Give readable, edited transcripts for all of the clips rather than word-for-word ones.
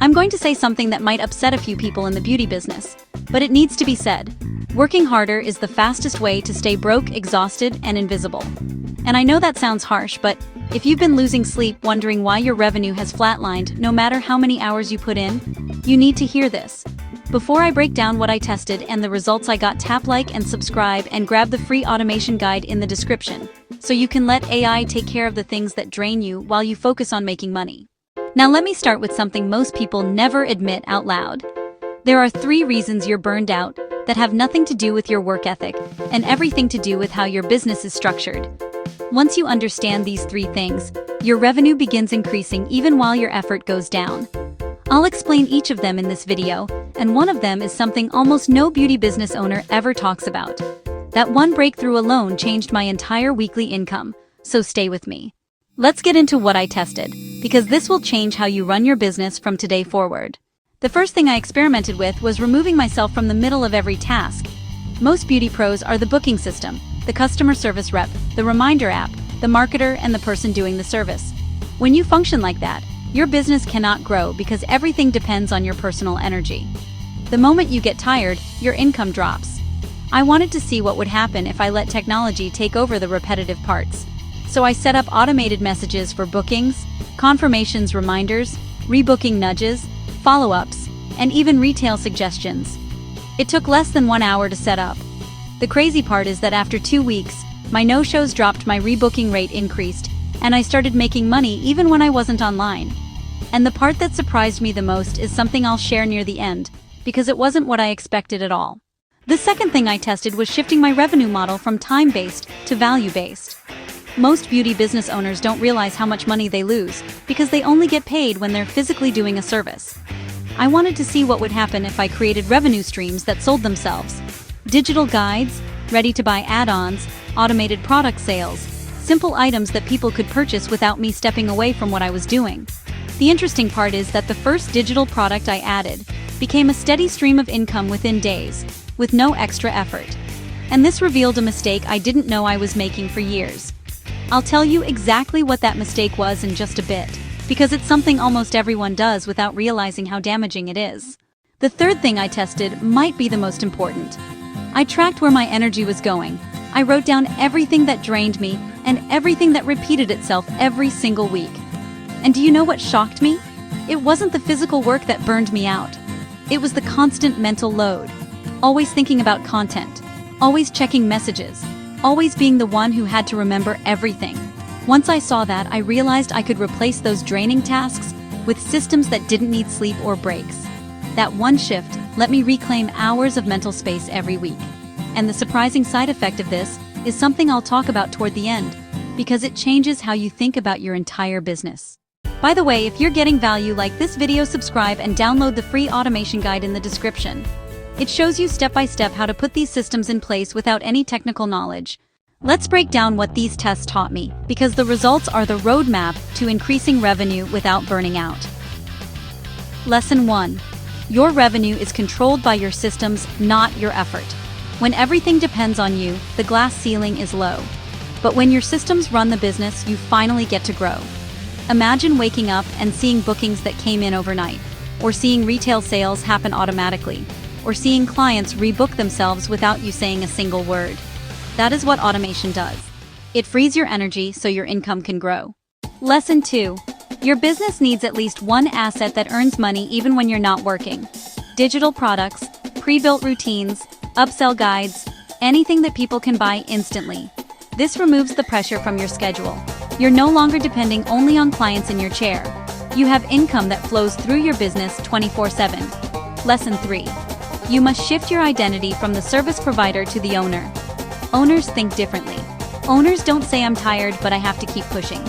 I'm going to say something that might upset a few people in the beauty business, but it needs to be said. Working harder is the fastest way to stay broke, exhausted, and invisible. And I know that sounds harsh, but if you've been losing sleep wondering why your revenue has flatlined no matter how many hours you put in, you need to hear this. Before I break down what I tested and the results I got, tap like and subscribe and grab the free automation guide in the description, so you can let AI take care of the things that drain you while you focus on making money. Now let me start with something most people never admit out loud. There are 3 reasons you're burned out that have nothing to do with your work ethic and everything to do with how your business is structured. Once you understand these 3 things, your revenue begins increasing even while your effort goes down. I'll explain each of them in this video, and one of them is something almost no beauty business owner ever talks about. That one breakthrough alone changed my entire weekly income, so stay with me. Let's get into what I tested, because this will change how you run your business from today forward. The first thing I experimented with was removing myself from the middle of every task. Most beauty pros are the booking system, the customer service rep, the reminder app, the marketer, and the person doing the service. When you function like that, your business cannot grow because everything depends on your personal energy. The moment you get tired, your income drops. I wanted to see what would happen if I let technology take over the repetitive parts. So I set up automated messages for bookings, confirmations, reminders, rebooking nudges, follow-ups, and even retail suggestions. It took less than 1 hour to set up. The crazy part is that after 2 weeks, my no-shows dropped, my rebooking rate increased, and I started making money even when I wasn't online. And the part that surprised me the most is something I'll share near the end, because it wasn't what I expected at all. The second thing I tested was shifting my revenue model from time-based to value-based. Most beauty business owners don't realize how much money they lose because they only get paid when they're physically doing a service. I wanted to see what would happen if I created revenue streams that sold themselves. Digital guides, ready-to-buy add-ons, automated product sales, simple items that people could purchase without me stepping away from what I was doing. The interesting part is that the first digital product I added became a steady stream of income within days, with no extra effort. And this revealed a mistake I didn't know I was making for years. I'll tell you exactly what that mistake was in just a bit, because it's something almost everyone does without realizing how damaging it is. The third thing I tested might be the most important. I tracked where my energy was going. I wrote down everything that drained me and everything that repeated itself every single week. And do you know what shocked me? It wasn't the physical work that burned me out. It was the constant mental load. Always thinking about content, always checking messages, always being the one who had to remember everything. Once I saw that, I realized I could replace those draining tasks with systems that didn't need sleep or breaks. That one shift let me reclaim hours of mental space every week. And the surprising side effect of this is something I'll talk about toward the end, because it changes how you think about your entire business. By the way, if you're getting value like this video, subscribe and download the free automation guide in the description. It shows you step by step how to put these systems in place without any technical knowledge. Let's break down what these tests taught me, because the results are the roadmap to increasing revenue without burning out. Lesson 1. Your revenue is controlled by your systems, not your effort. When everything depends on you, the glass ceiling is low. But when your systems run the business, you finally get to grow. Imagine waking up and seeing bookings that came in overnight, or seeing retail sales happen automatically, or seeing clients rebook themselves without you saying a single word. That is what automation does. It frees your energy so your income can grow. Lesson 2. Your business needs at least one asset that earns money even when you're not working. Digital products, pre-built routines, upsell guides, anything that people can buy instantly. This removes the pressure from your schedule. You're no longer depending only on clients in your chair. You have income that flows through your business 24/7. Lesson 3. You must shift your identity from the service provider to the owner. Owners think differently. Owners don't say I'm tired, but I have to keep pushing.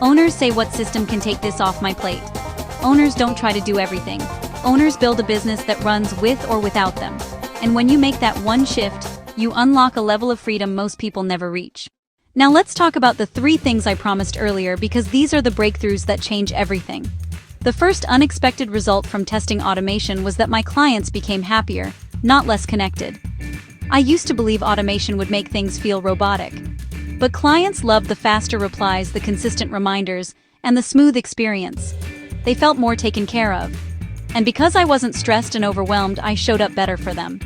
Owners say what system can take this off my plate. Owners don't try to do everything. Owners build a business that runs with or without them. And when you make that one shift, you unlock a level of freedom most people never reach. Now let's talk about the 3 things I promised earlier, because these are the breakthroughs that change everything. The first unexpected result from testing automation was that my clients became happier, not less connected. I used to believe automation would make things feel robotic. But clients loved the faster replies, the consistent reminders, and the smooth experience. They felt more taken care of. And because I wasn't stressed and overwhelmed, I showed up better for them.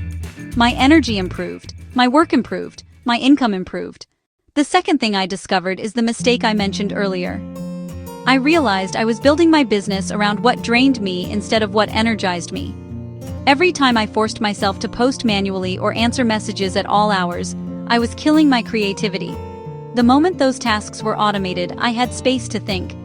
My energy improved, my work improved, my income improved. The second thing I discovered is the mistake I mentioned earlier. I realized I was building my business around what drained me instead of what energized me. Every time I forced myself to post manually or answer messages at all hours, I was killing my creativity. The moment those tasks were automated, I had space to think.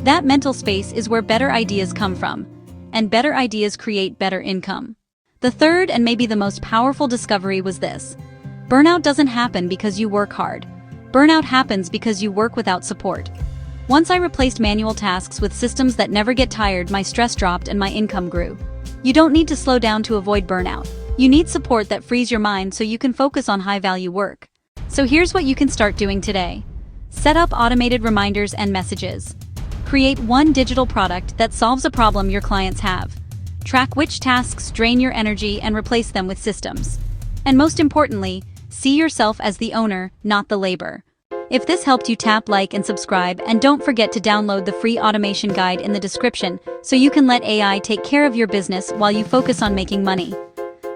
That mental space is where better ideas come from, and better ideas create better income. The third and maybe the most powerful discovery was this: burnout doesn't happen because you work hard. Burnout happens because you work without support. Once I replaced manual tasks with systems that never get tired, my stress dropped and my income grew. You don't need to slow down to avoid burnout. You need support that frees your mind so you can focus on high-value work. So here's what you can start doing today. Set up automated reminders and messages. Create one digital product that solves a problem your clients have. Track which tasks drain your energy and replace them with systems. And most importantly, see yourself as the owner, not the labor. If this helped you, tap like and subscribe, and don't forget to download the free automation guide in the description so you can let AI take care of your business while you focus on making money.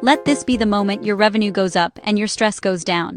Let this be the moment your revenue goes up and your stress goes down.